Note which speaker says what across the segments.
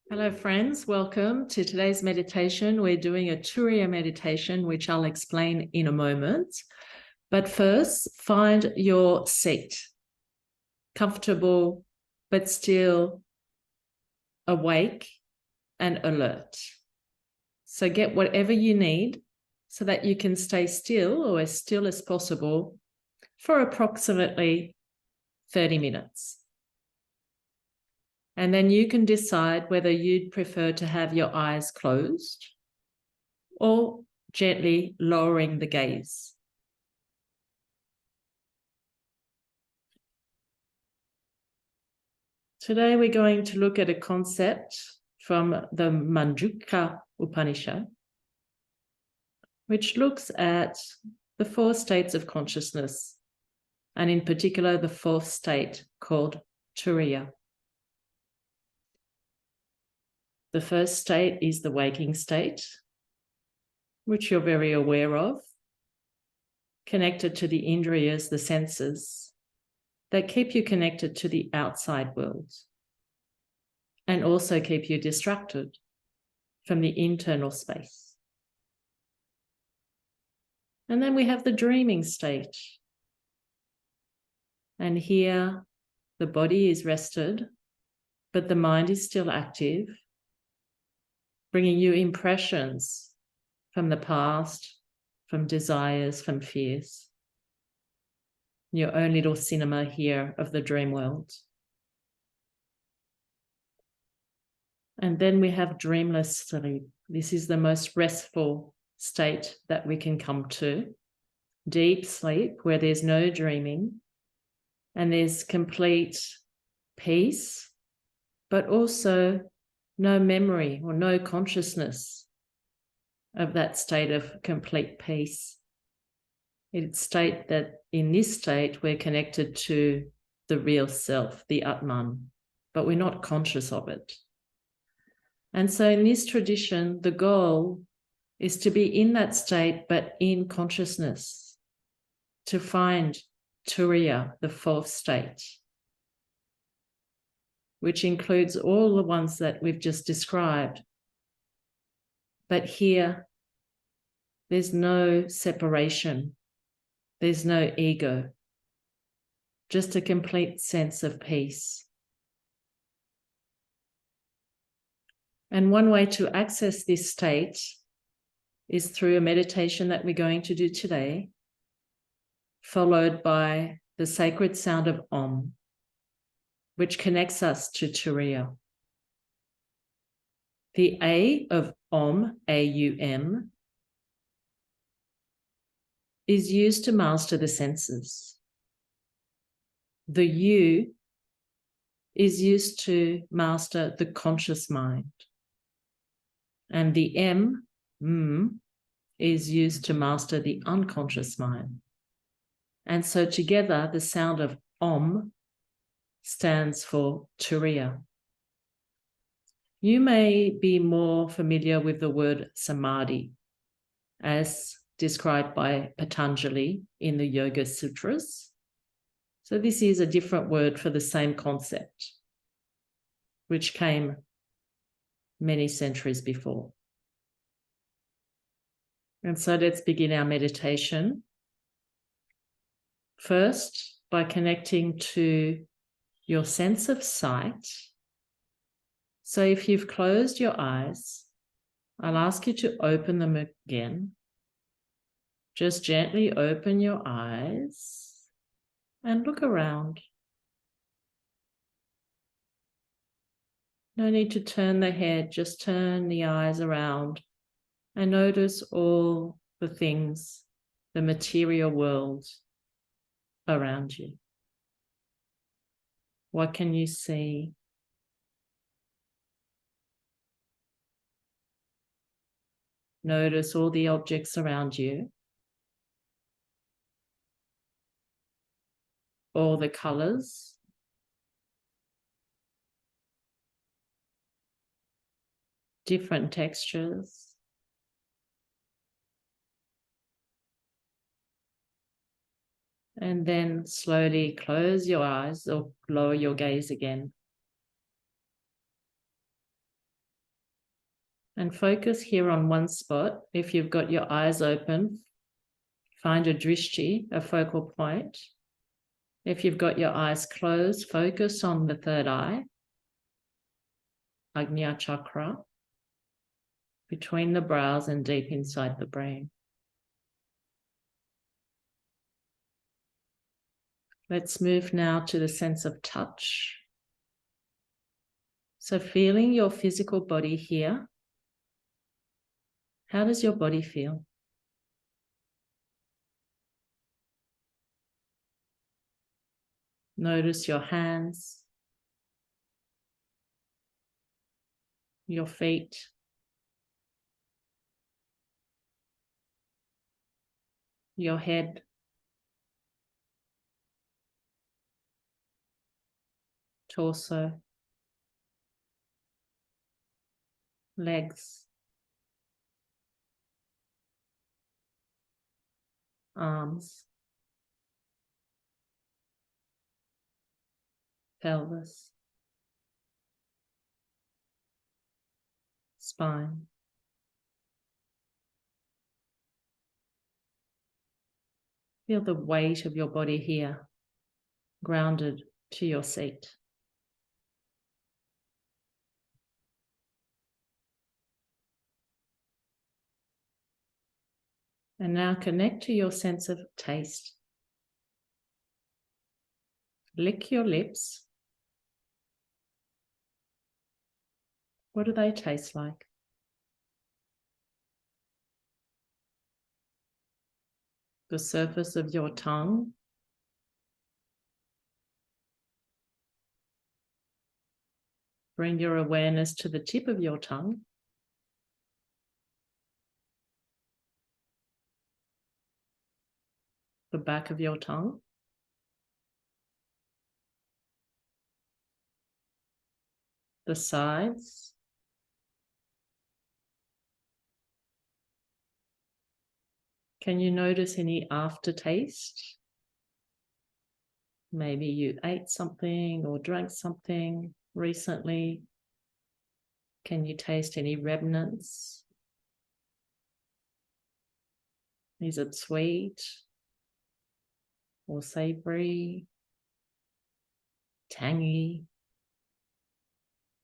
Speaker 1: Hello friends, welcome to today's meditation. We're doing a Turiya meditation, which I'll explain in a moment. But first, find your seat, comfortable, but still awake and alert. So get whatever you need so that you can stay still or as still as possible for approximately 30 minutes. And then you can decide whether you'd prefer to have your eyes closed or gently lowering the gaze. Today we're going to look at a concept from the Manjushra Upanishad, which looks at the 4 states of consciousness, and in particular the 4th state called Turiya. The first state is the waking state, which you're very aware of, connected to the indriyas, the senses, that keep you connected to the outside world and also keep you distracted from the internal space. And then we have the dreaming state. And here the body is rested, but the mind is still active, bringing you impressions from the past, from desires, from fears. Your own little cinema here of the dream world. And then we have dreamless sleep. This is the most restful state that we can come to. Deep sleep where there's no dreaming and there's complete peace, but also no memory or no consciousness of that state of complete peace. It's a state that in this state we're connected to the real self, the Atman, but we're not conscious of it. And so in this tradition, the goal is to be in that state, but in consciousness, to find Turiya, the 4th state, which includes all the ones that we've just described. But here, there's no separation. There's no ego, just a complete sense of peace. And one way to access this state is through a meditation that we're going to do today, followed by the sacred sound of Om, which connects us to Turiya. The A of Om, A-U-M, is used to master the senses. The U is used to master the conscious mind. And the M, is used to master the unconscious mind. And so together, the sound of Om stands for Turiya. You may be more familiar with the word samadhi, as described by Patanjali in the Yoga Sutras. So this is a different word for the same concept, which came many centuries before. And so let's begin our meditation. First, by connecting to your sense of sight. So if you've closed your eyes, I'll ask you to open them again. Just gently open your eyes and look around. No need to turn the head, just turn the eyes around and notice all the things, the material world around you. What can you see? Notice all the objects around you. All the colors. Different textures. And then slowly close your eyes or lower your gaze again And focus here on one spot. If you've got your eyes open, find a drishti, a focal point. If you've got your eyes closed, focus on the third eye, Agnya chakra, between the brows and deep inside the brain. Let's move now to the sense of touch. So feeling your physical body here, how does your body feel? Notice your hands, your feet, your head, torso, legs, arms, pelvis, spine. Feel the weight of your body here, grounded to your seat. And now connect to your sense of taste. Lick your lips. What do they taste like? The surface of your tongue. Bring your awareness to the tip of your tongue. The back of your tongue. The sides. Can you notice any aftertaste? Maybe you ate something or drank something recently. Can you taste any remnants? Is it sweet or savory, tangy,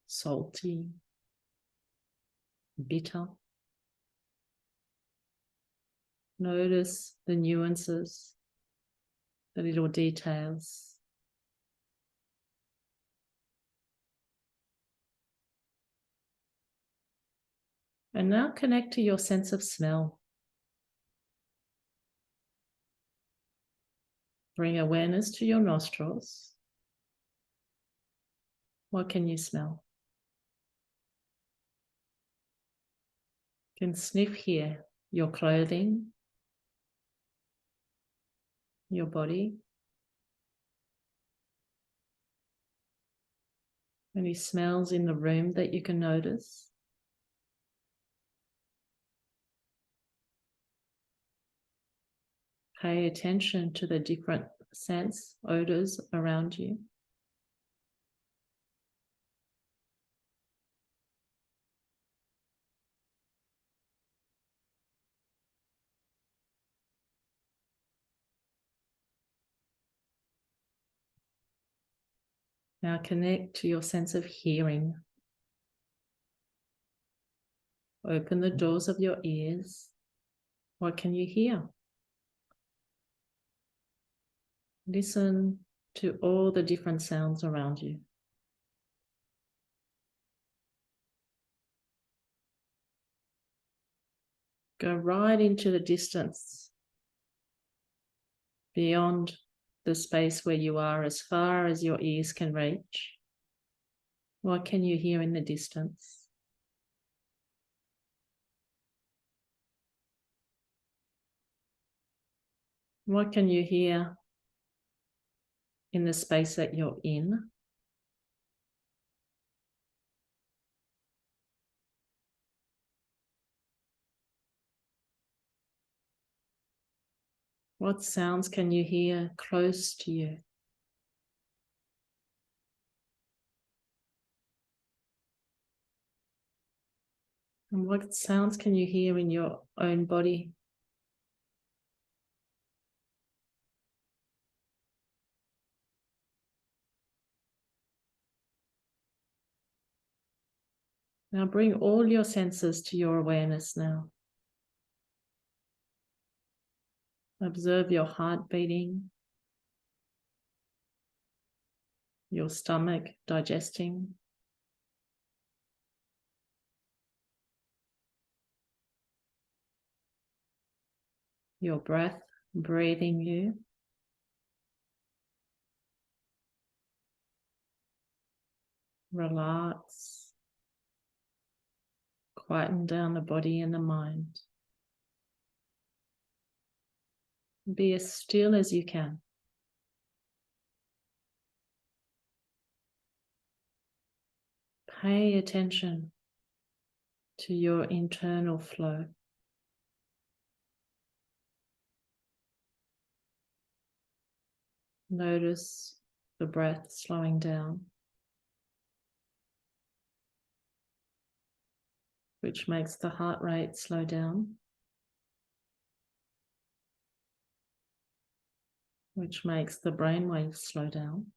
Speaker 1: salty, bitter? Notice the nuances, the little details. And now connect to your sense of smell. Bring awareness to your nostrils. What can you smell? You can sniff here your clothing, your body. Any smells in the room that you can notice? Pay attention to the different scents, odors around you. Now connect to your sense of hearing. Open the doors of your ears. What can you hear? Listen to all the different sounds around you. Go right into the distance, beyond the space where you are, as far as your ears can reach. What can you hear in the distance? What can you hear in the space that you're in? What sounds can you hear close to you? And what sounds can you hear in your own body? Now bring all your senses to your awareness now. Observe your heart beating, your stomach digesting, your breath breathing you. Relax, quieten down the body and the mind. Be as still as you can. Pay attention to your internal flow. Notice the breath slowing down, which makes the heart rate slow down, which makes the brain waves slow down.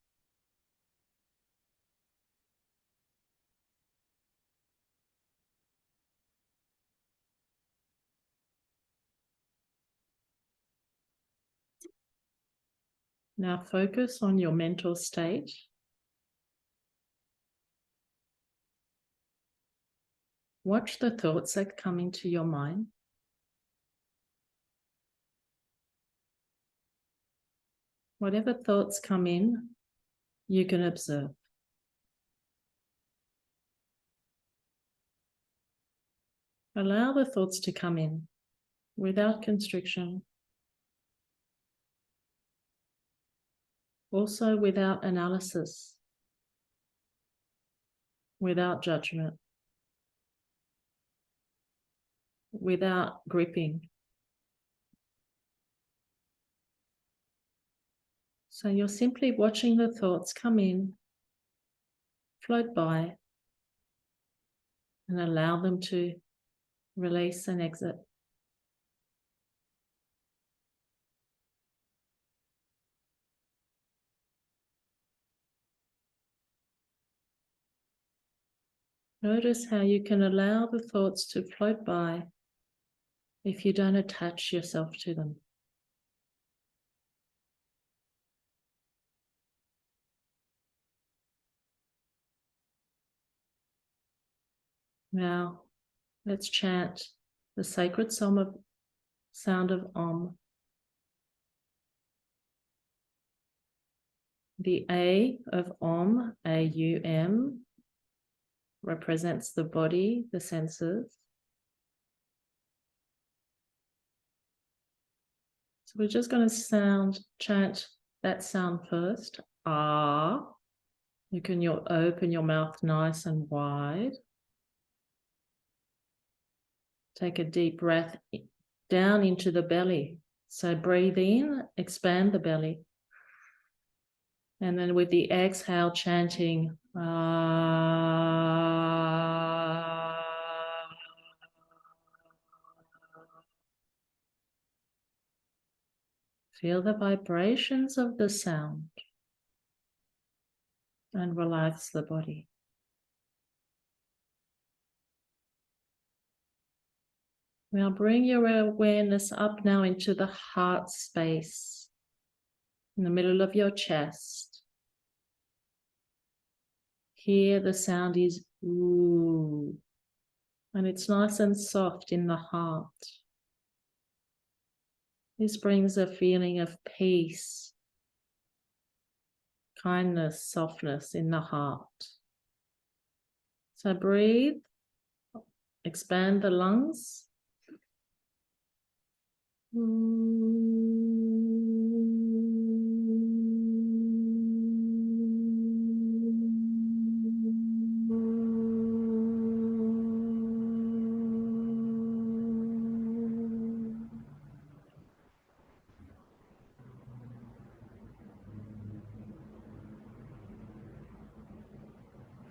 Speaker 1: Now focus on your mental state. Watch the thoughts that come into your mind. Whatever thoughts come in, you can observe. Allow the thoughts to come in without constriction, also without analysis, without judgment, without gripping. So you're simply watching the thoughts come in, float by, and allow them to release and exit. Notice how you can allow the thoughts to float by if you don't attach yourself to them. Now, let's chant the sacred sound of Om. The A of Om, A-U-M, represents the body, the senses. So we're just going to chant that sound first. Ah. You can open your mouth nice and wide. Take a deep breath down into the belly. So breathe in, expand the belly. And then with the exhale, chanting ah. Feel the vibrations of the sound and relax the body. Now bring your awareness up now into the heart space in the middle of your chest. Here the sound is ooh, and it's nice and soft in the heart. This brings a feeling of peace, kindness, softness in the heart. So breathe, expand the lungs.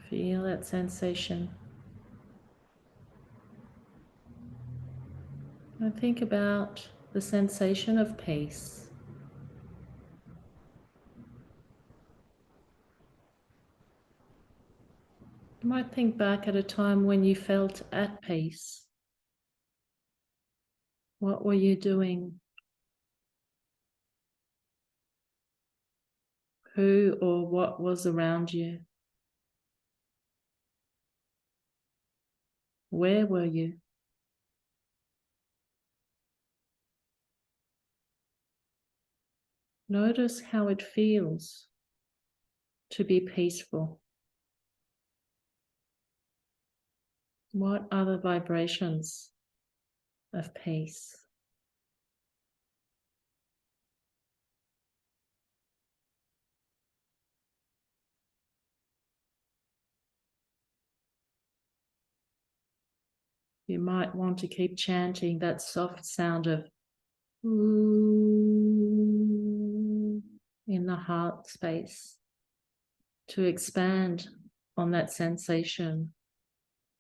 Speaker 1: Feel that sensation. And think about the sensation of peace. You might think back at a time when you felt at peace. What were you doing? Who or what was around you? Where were you? Notice how it feels to be peaceful. What are the vibrations of peace? You might want to keep chanting that soft sound of ooh in the heart space to expand on that sensation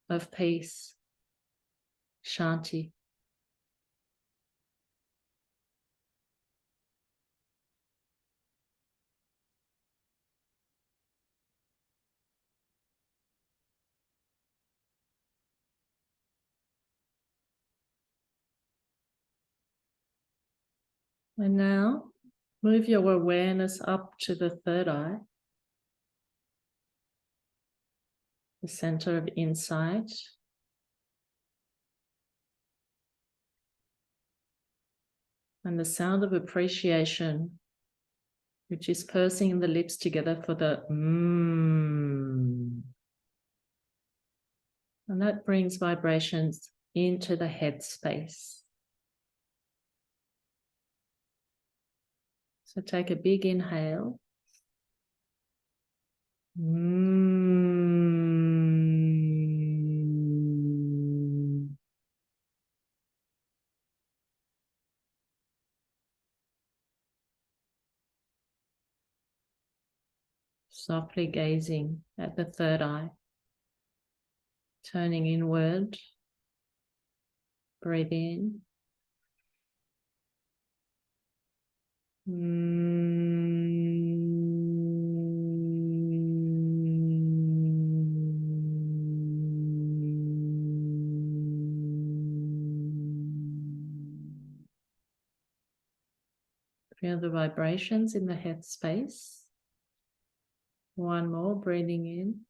Speaker 1: of peace, shanti. And now move your awareness up to the third eye, the center of insight. And the sound of appreciation, which is pursing the lips together for the And that brings vibrations into the head space. So take a big inhale. Softly gazing at the third eye, turning inward, breathe in. Feel the vibrations in the head space. One more, breathing in.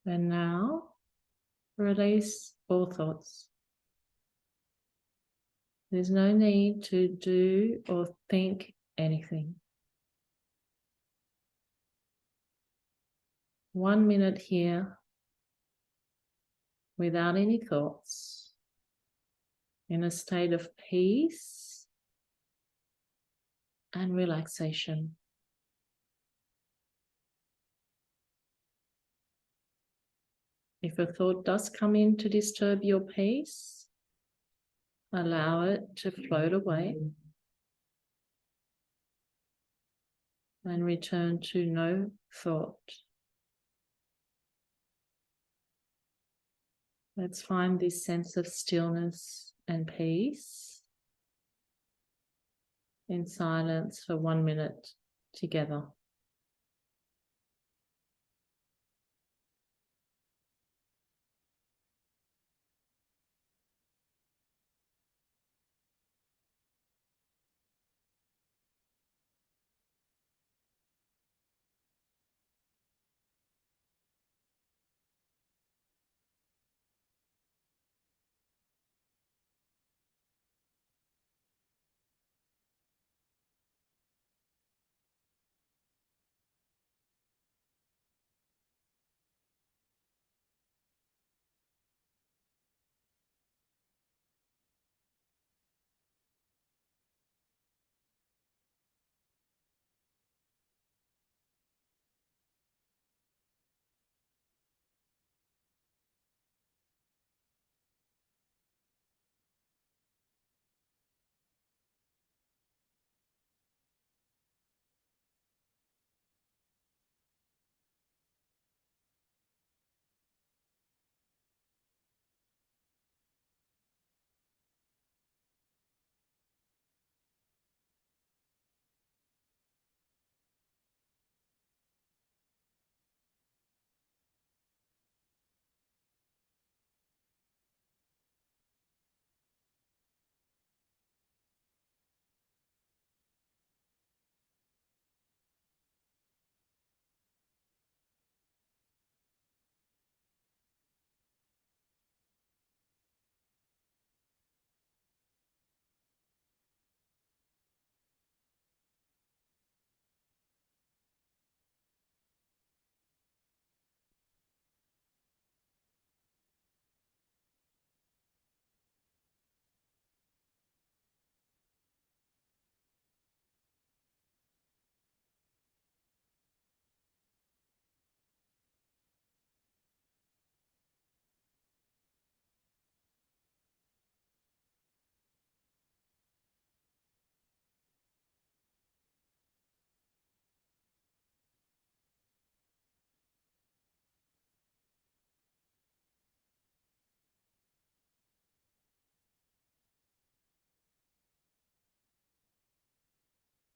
Speaker 1: And now, release all thoughts. There's no need to do or think anything. 1 minute here without any thoughts, in a state of peace and relaxation. If a thought does come in to disturb your peace, allow it to float away and return to no thought. Let's find this sense of stillness and peace in silence for 1 minute together.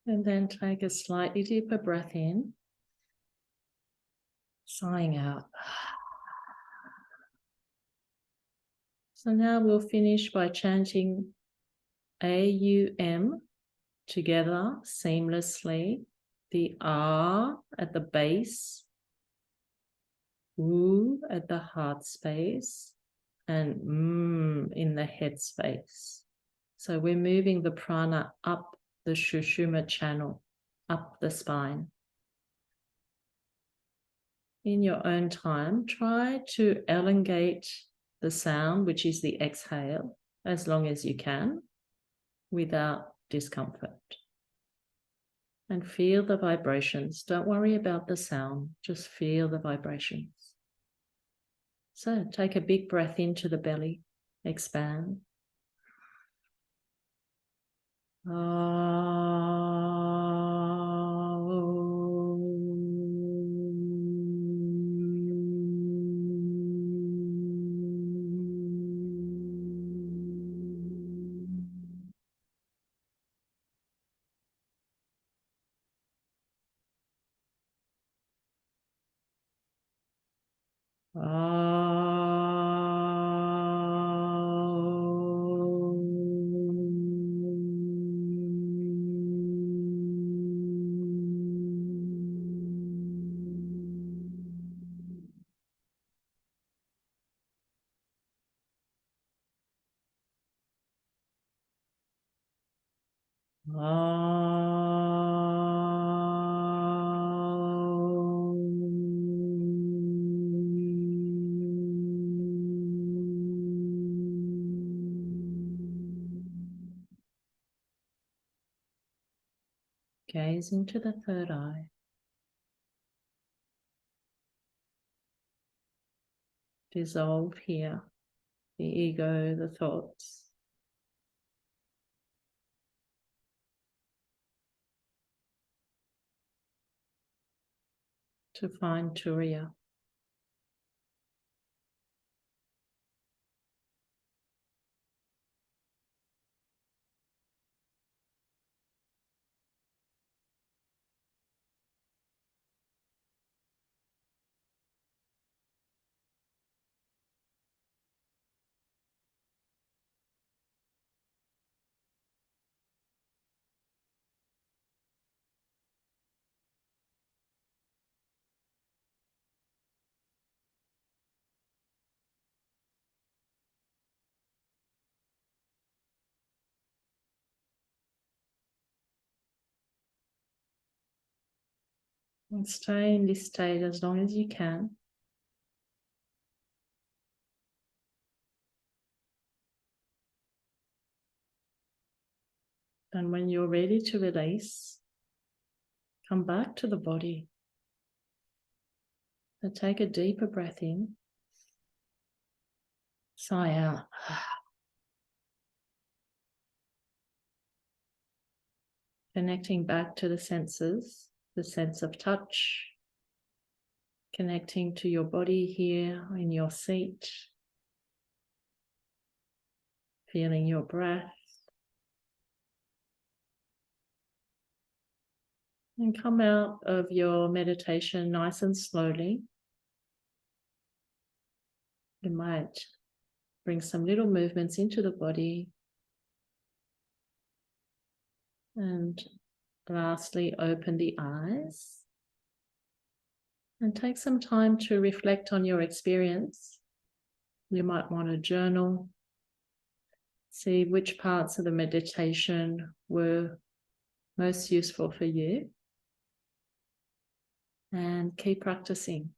Speaker 1: And then take a slightly deeper breath in, sighing out. So now we'll finish by chanting AUM together seamlessly. The R at the base, U at the heart space, and in the head space. So we're moving the prana up the Sushumna channel, up the spine. In your own time, try to elongate the sound, which is the exhale, as long as you can, without discomfort. And feel the vibrations. Don't worry about the sound, just feel the vibrations. So take a big breath into the belly, expand. Gaze into the third eye. Dissolve here the ego, the thoughts. To find Turiya. And stay in this state as long as you can. And when you're ready to release, come back to the body. So take a deeper breath in. Sigh out. Connecting back to the senses, the sense of touch. Connecting to your body here in your seat. Feeling your breath. And come out of your meditation nice and slowly. You might bring some little movements into the body. And lastly, open the eyes. And take some time to reflect on your experience. You might want to journal. See which parts of the meditation were most useful for you. And keep practicing.